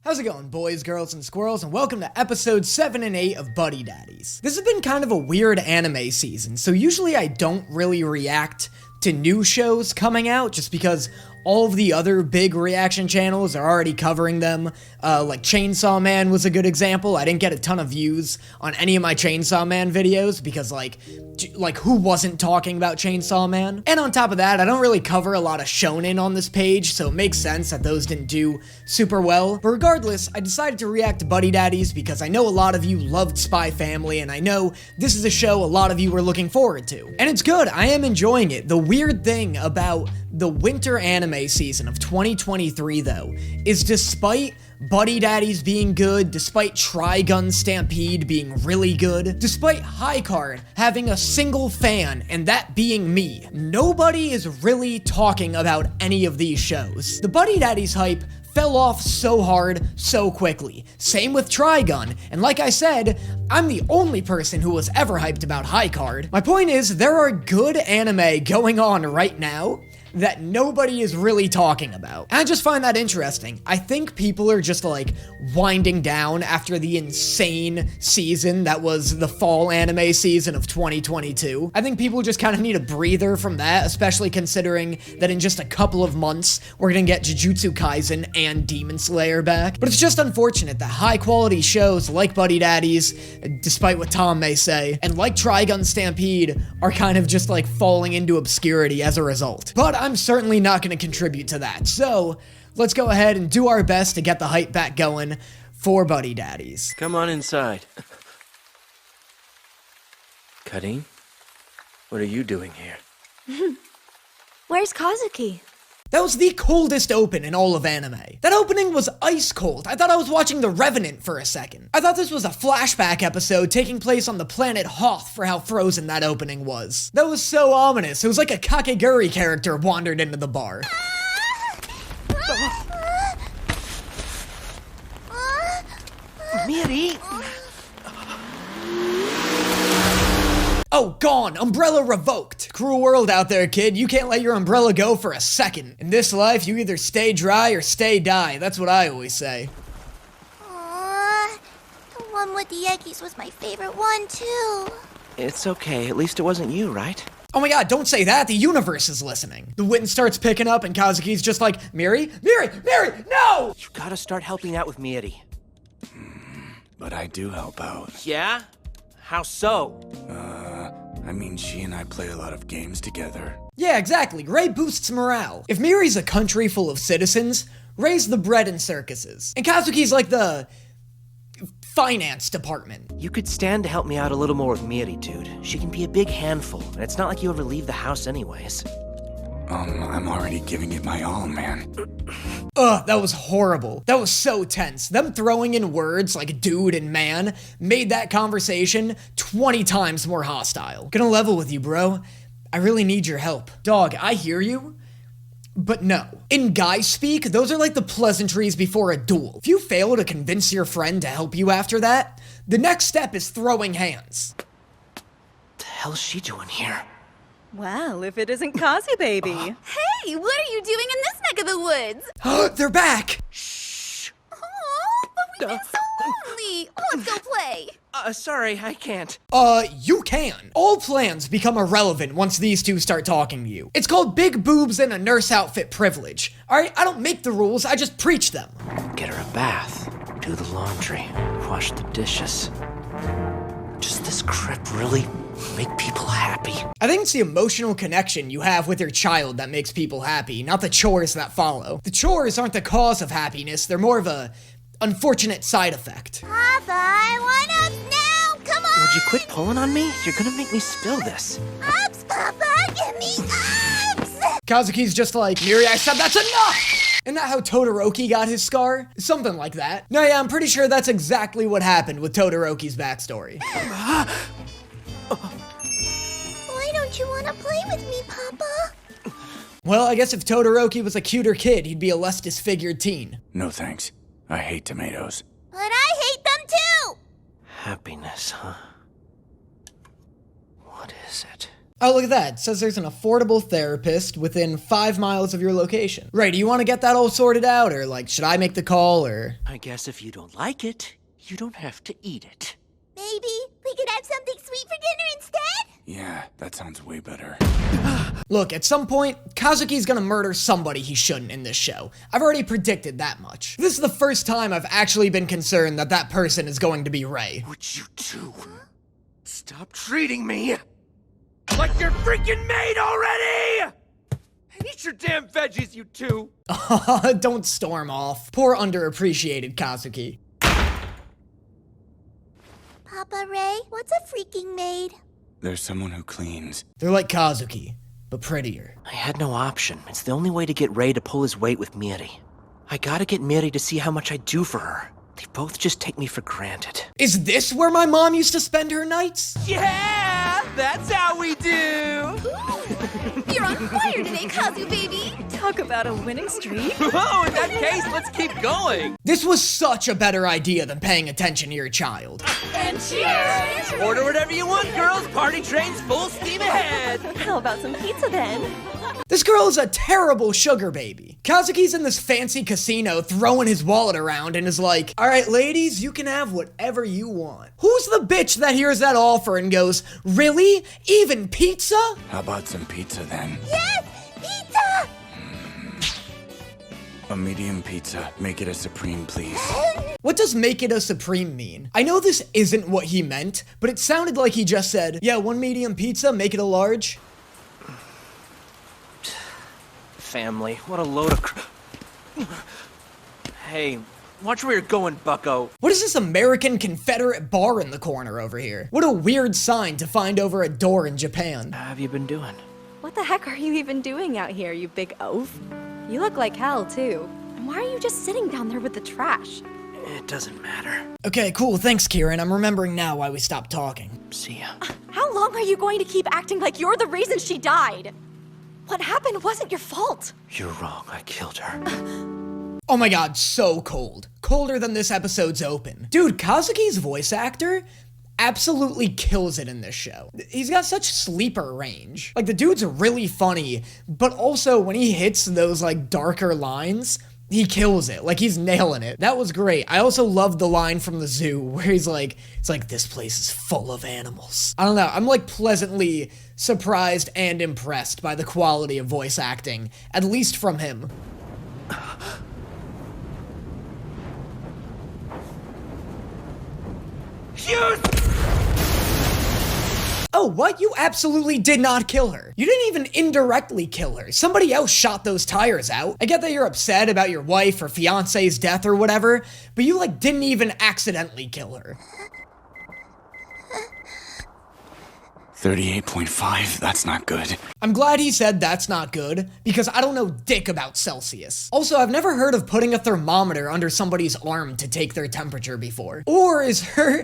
How's it going, boys, girls, and squirrels, and welcome to episode 7 and 8 of Buddy Daddies. This has been kind of a weird anime season, so usually I don't really react to new shows coming out just because all of the other big reaction channels are already covering them. Like Chainsaw Man was a good example. I didn't get a ton of views on any of my Chainsaw Man videos because like who wasn't talking about Chainsaw Man? And on top of that, I don't really cover a lot of shonen on this page, so it makes sense that those didn't do super well. But regardless, I decided to react to Buddy Daddies because I know a lot of you loved Spy Family, and I know this is a show a lot of you were looking forward to. And it's good, I am enjoying it. The weird thing about the winter anime season of 2023, though, is despite Buddy Daddies being good, despite Trigun Stampede being really good, despite High Card having a single fan and that being me, nobody is really talking about any of these shows. The Buddy Daddies hype fell off so hard, so quickly. Same with Trigun, and like I said, I'm the only person who was ever hyped about High Card. My point is, there are good anime going on right now that nobody is really talking about. And I just find that interesting. I think people are just like winding down after the insane season that was the fall anime season of 2022. I think people just kind of need a breather from that, especially considering that in just a couple of months, we're gonna get Jujutsu Kaisen and Demon Slayer back. But it's just unfortunate that high quality shows like Buddy Daddies, despite what Tom may say, and like Trigun Stampede are kind of just like falling into obscurity as a result. But I'm certainly not going to contribute to that, so let's go ahead and do our best to get the hype back going for Buddy Daddies. Come on inside. Karin, what are you doing here? Where's Kazuki? That was the coldest open in all of anime. That opening was ice cold. I thought I was watching The Revenant for a second. I thought this was a flashback episode taking place on the planet Hoth for how frozen that opening was. That was so ominous. It was like a Kakegurui character wandered into the bar. Miri! Oh, gone! Umbrella revoked! Cruel world out there, kid. You can't let your umbrella go for a second. In this life, you either stay dry or stay die. That's what I always say. Aww, the one with the Yankees was my favorite one, too. It's okay, at least it wasn't you, right? Oh my god, don't say that, the universe is listening. The wind starts picking up and Kazuki's just like, Miri, no! You gotta start helping out with Miri. But I do help out. Yeah? How so? I mean, she and I play a lot of games together. Yeah, exactly, Ray boosts morale. If Miri's a country full of citizens, Ray's the bread and circuses. And Kazuki's like the finance department. You could stand to help me out a little more with Miri, dude. She can be a big handful, and it's not like you ever leave the house anyways. I'm already giving it my all, man. Ugh, that was horrible. That was so tense. Them throwing in words like dude and man made that conversation 20 times more hostile. Gonna level with you, bro. I really need your help. Dog, I hear you, but no. In guy speak, those are like the pleasantries before a duel. If you fail to convince your friend to help you after that, the next step is throwing hands. What the hell's she doing here? Well, if it isn't Kazi, baby. Hey, what are you doing in this neck of the woods? They're back! Shh! Aww, but we've been so lonely. Let's go play. Sorry, I can't. You can. All plans become irrelevant once these two start talking to you. It's called big boobs and a nurse outfit privilege. Alright, I don't make the rules, I just preach them. Get her a bath, do the laundry, wash the dishes. Does this crib really make people happy? I think it's the emotional connection you have with your child that makes people happy, not the chores that follow. The chores aren't the cause of happiness, they're more of a unfortunate side effect. Papa, I want ups now. Come on. Would you quit pulling on me? You're gonna make me spill this. Ups, Papa, give me ups. Kazuki's just like, Miri, I said that's enough! Isn't that how Todoroki got his scar? Something like that. No, yeah, I'm pretty sure that's exactly what happened with Todoroki's backstory. Why don't you want to play with me, Papa? Well, I guess if Todoroki was a cuter kid, he'd be a less disfigured teen. No thanks. I hate tomatoes. But I hate them too. Happiness, huh? What is it? Oh, look at that. It says there's an affordable therapist within 5 miles of your location. Ray, do you want to get that all sorted out? Or, like, should I make the call, or? I guess if you don't like it, you don't have to eat it. Maybe we could have something sweet for dinner instead? Yeah, that sounds way better. Look, at some point, Kazuki's gonna murder somebody he shouldn't in this show. I've already predicted that much. This is the first time I've actually been concerned that that person is going to be Ray. Would you two stop treating me like your freaking maid already? Eat your damn veggies, you two. Don't storm off. Poor underappreciated Kazuki. Papa Ray, what's a freaking maid? There's someone who cleans. They're like Kazuki, but prettier. I had no option. It's the only way to get Ray to pull his weight with Miri. I gotta get Miri to see how much I do for her. They both just take me for granted. Is this where my mom used to spend her nights? Yeah, that's how we do. You're on fire today, Kazu baby! Talk about a winning streak. Whoa, in that case, let's keep going. This was such a better idea than paying attention to your child. And cheers! Order whatever you want, girls. Party train's full steam ahead. How about some pizza then? This girl is a terrible sugar baby. Kazuki's in this fancy casino throwing his wallet around and is like, all right, ladies, you can have whatever you want. Who's the bitch that hears that offer and goes, really? Even pizza? How about some pizza then? Yes! Pizza! A medium pizza. Make it a supreme, please. What does make it a supreme mean? I know this isn't what he meant, but it sounded like he just said, yeah, one medium pizza, make it a large. Family, what a load of Hey, watch where you're going, bucko. What is this American Confederate bar in the corner over here? What a weird sign to find over a door in Japan. How have you been doing? What the heck are you even doing out here, you big oaf? You look like hell, too. And why are you just sitting down there with the trash? It doesn't matter. Okay, cool, thanks, Kieran. I'm remembering now why we stopped talking. See ya. How long are you going to keep acting like you're the reason she died? What happened wasn't your fault. You're wrong, I killed her. Oh my god, so cold. Colder than this episode's open. Dude, Kazuki's voice actor absolutely kills it in this show. He's got such sleeper range. Like, the dude's really funny, but also when he hits those, like, darker lines, he kills it. Like, he's nailing it. That was great. I also loved the line from the zoo where he's like, it's like, this place is full of animals. I don't know. I'm, like, pleasantly surprised and impressed by the quality of voice acting, at least from him. Oh, what? You absolutely did not kill her. You didn't even indirectly kill her. Somebody else shot those tires out. I get that you're upset about your wife or fiance's death or whatever, but you, like, didn't even accidentally kill her. 38.5, that's not good. I'm glad he said that's not good, because I don't know dick about Celsius. Also, I've never heard of putting a thermometer under somebody's arm to take their temperature before. Or is her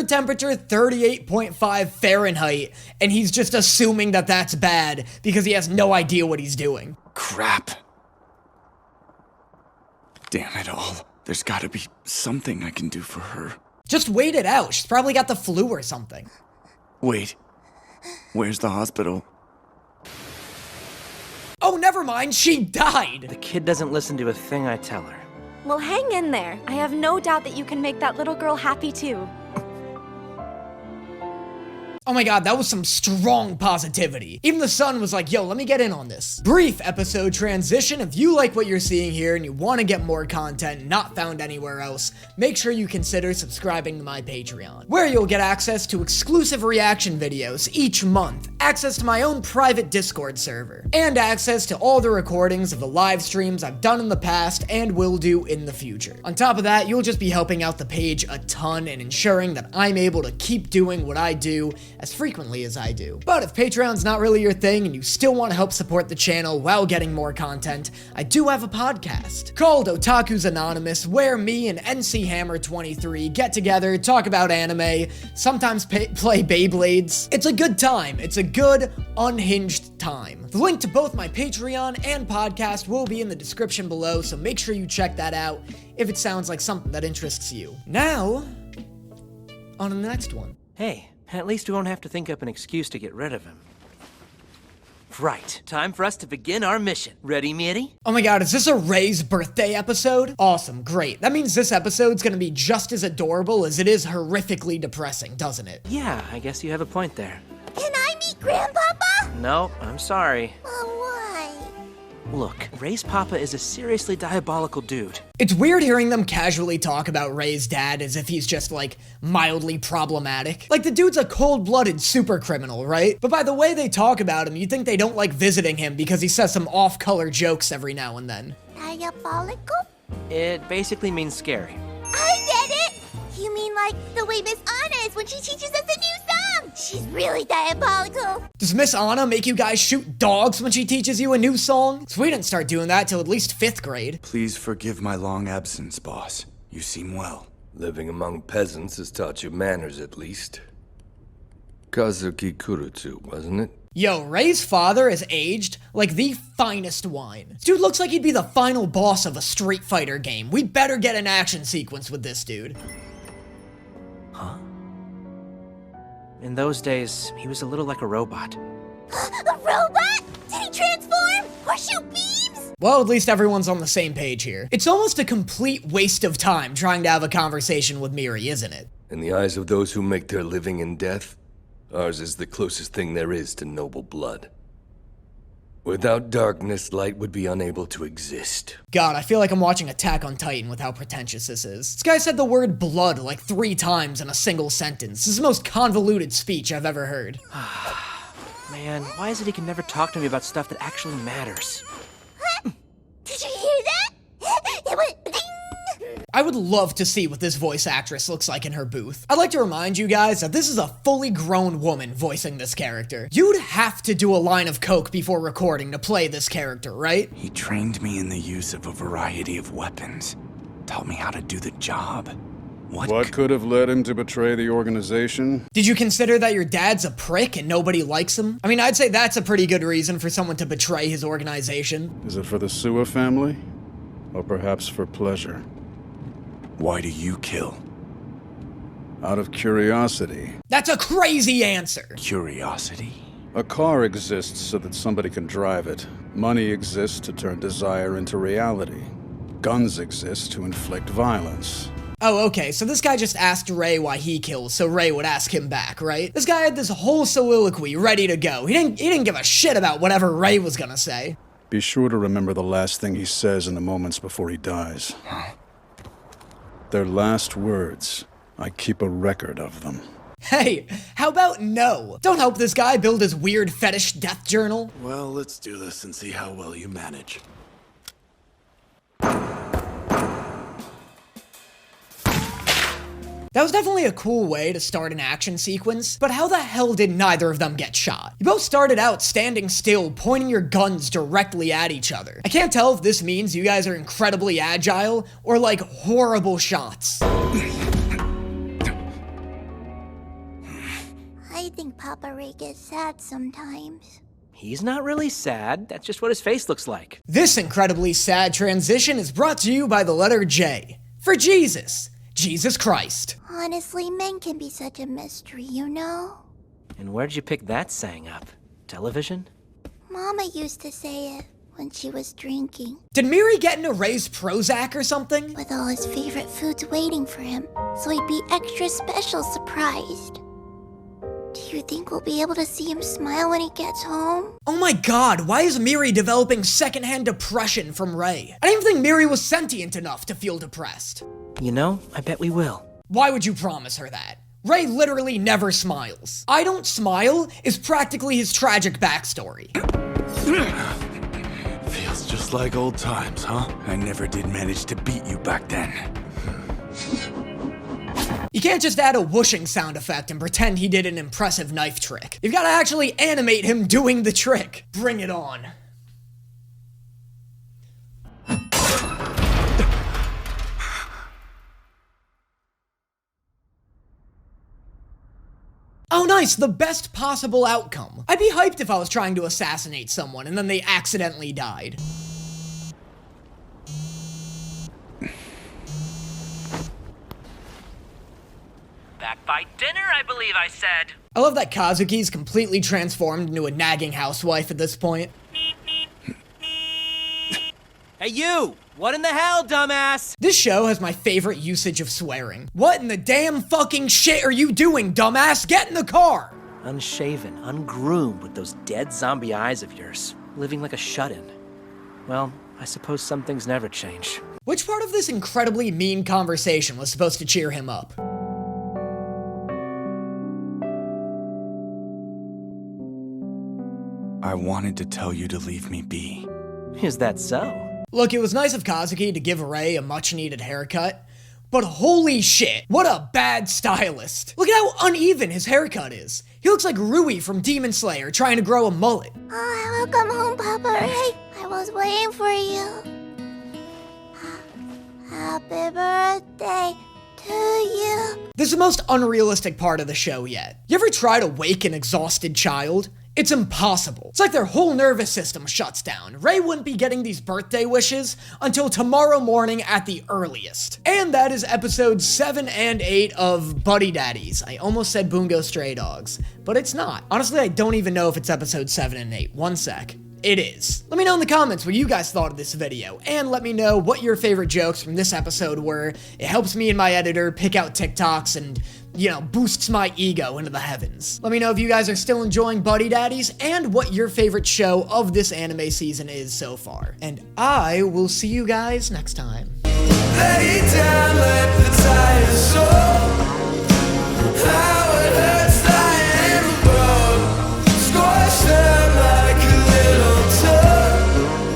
temperature 38.5 Fahrenheit, and he's just assuming that that's bad because he has no idea what he's doing? Crap. Damn it all. There's gotta be something I can do for her. Just wait it out. She's probably got the flu or something. Wait. Where's the hospital? Oh, never mind. She died. The kid doesn't listen to a thing I tell her. Well, hang in there. I have no doubt that you can make that little girl happy, too. Oh my god, that was some strong positivity. Even the son was like, yo, let me get in on this. Brief episode transition. If you like what you're seeing here and you want to get more content not found anywhere else, make sure you consider subscribing to my Patreon, where you'll get access to exclusive reaction videos each month, access to my own private Discord server, and access to all the recordings of the live streams I've done in the past and will do in the future. On top of that, you'll just be helping out the page a ton and ensuring that I'm able to keep doing what I do as frequently as I do. But if Patreon's not really your thing and you still want to help support the channel while getting more content, I do have a podcast called Otaku's Anonymous, where me and NC Hammer 23 get together, talk about anime, sometimes play Beyblades. It's a good time. It's a good, unhinged time. The link to both my Patreon and podcast will be in the description below, so make sure you check that out if it sounds like something that interests you. Now, on to the next one. Hey, at least we won't have to think up an excuse to get rid of him. Right. Time for us to begin our mission. Ready, Mitty? Oh my god, is this a Ray's birthday episode? Awesome, great. That means this episode's gonna be just as adorable as it is horrifically depressing, doesn't it? Yeah, I guess you have a point there. Can I meet Grandpapa? No, I'm sorry. Why? Look, Ray's papa is a seriously diabolical dude. It's weird hearing them casually talk about Ray's dad as if he's just, like, mildly problematic. Like, the dude's a cold-blooded super criminal, right? But by the way they talk about him, you'd think they don't like visiting him because he says some off-color jokes every now and then. Diabolical? It basically means scary. I get it! You mean like the way Miss Anna is when she teaches us a new song? She's really diabolical. Does Miss Anna make you guys shoot dogs when she teaches you a new song? So we didn't start doing that till at least 5th grade. Please forgive my long absence, boss. You seem well. Living among peasants has taught you manners, at least. Kazuki Kurutsu, wasn't it? Yo, Ray's father is aged like the finest wine. This dude looks like he'd be the final boss of a Street Fighter game. We better get an action sequence with this dude. Huh? In those days, he was a little like a robot. A robot? Did he transform? Or shoot beams? Well, at least everyone's on the same page here. It's almost a complete waste of time trying to have a conversation with Miri, isn't it? In the eyes of those who make their living in death, ours is the closest thing there is to noble blood. Without darkness, light would be unable to exist. God, I feel like I'm watching Attack on Titan with how pretentious this is. This guy said the word blood like 3 times in a single sentence. This is the most convoluted speech I've ever heard. Man, why is it he can never talk to me about stuff that actually matters? Did you hear that? It went ding! I would love to see what this voice actress looks like in her booth. I'd like to remind you guys that this is a fully grown woman voicing this character. You'd have to do a line of coke before recording to play this character, right? He trained me in the use of a variety of weapons. Taught me how to do the job. What could have led him to betray the organization? Did you consider that your dad's a prick and nobody likes him? I mean, I'd say that's a pretty good reason for someone to betray his organization. Is it for the Suwa family? Or perhaps for pleasure? Why do you kill? Out of curiosity. That's a crazy answer. Curiosity? A car exists so that somebody can drive it. Money exists to turn desire into reality. Guns exist to inflict violence. Oh, okay, so this guy just asked Ray why he kills, so Ray would ask him back, right? This guy had this whole soliloquy ready to go. He didn't give a shit about whatever Ray was gonna say. Be sure to remember the last thing he says in the moments before he dies. Their last words. I keep a record of them. Hey, how about no? Don't help this guy build his weird fetish death journal. Well, let's do this and see how well you manage. That was definitely a cool way to start an action sequence, but how the hell did neither of them get shot? You both started out standing still, pointing your guns directly at each other. I can't tell if this means you guys are incredibly agile or like horrible shots. I think Papa Ray gets sad sometimes. He's not really sad. That's just what his face looks like. This incredibly sad transition is brought to you by the letter J. For Jesus. Jesus Christ. Honestly, men can be such a mystery, you know? And where'd you pick that saying up? Television? Mama used to say it when she was drinking, Did Miri get into Ray's Prozac or something? with all his favorite foods waiting for him, so he'd be extra special surprised. Do you think we'll be able to see him smile when he gets home? Oh my god, why is Miri developing secondhand depression from Ray? I didn't even think Miri was sentient enough to feel depressed. You know, I bet we will. Why would you promise her that? Ray literally never smiles. I don't smile is practically his tragic backstory. Feels just like old times, huh? I never did manage to beat you back then. You can't just add a whooshing sound effect and pretend he did an impressive knife trick. You've gotta actually animate him doing the trick. Bring it on. Oh nice, the best possible outcome. I'd be hyped if I was trying to assassinate someone and then they accidentally died. Back by dinner, I believe I said. I love that Kazuki's completely transformed into a nagging housewife at this point. Hey you! What in the hell, dumbass? This show has my favorite usage of swearing. What in the damn fucking shit are you doing, dumbass? Get in the car! Unshaven, ungroomed with those dead zombie eyes of yours. Living like a shut-in. Well, I suppose some things never change. Which part of this incredibly mean conversation was supposed to cheer him up? I wanted to tell you to leave me be. Is that so? Look, it was nice of Kazuki to give Rei a much-needed haircut, but holy shit, what a bad stylist. Look at how uneven his haircut is. He looks like Rui from Demon Slayer trying to grow a mullet. Oh, welcome home, Papa Ray. I was waiting for you. Happy birthday to you. This is the most unrealistic part of the show yet. You ever try to wake an exhausted child? It's impossible. It's like their whole nervous system shuts down. Rei wouldn't be getting these birthday wishes until tomorrow morning at the earliest. And that is episodes 7 and 8 of Buddy Daddies. I almost said Bungo Stray Dogs, but it's not. Honestly, I don't even know if it's episode 7 and 8. One sec. It is. Let me know in the comments what you guys thought of this video, and let me know what your favorite jokes from this episode were. It helps me and my editor pick out TikToks and, you know, boosts my ego into the heavens. Let me know if you guys are still enjoying Buddy Daddies and what your favorite show of this anime season is so far. And I will see you guys next time. Lay down,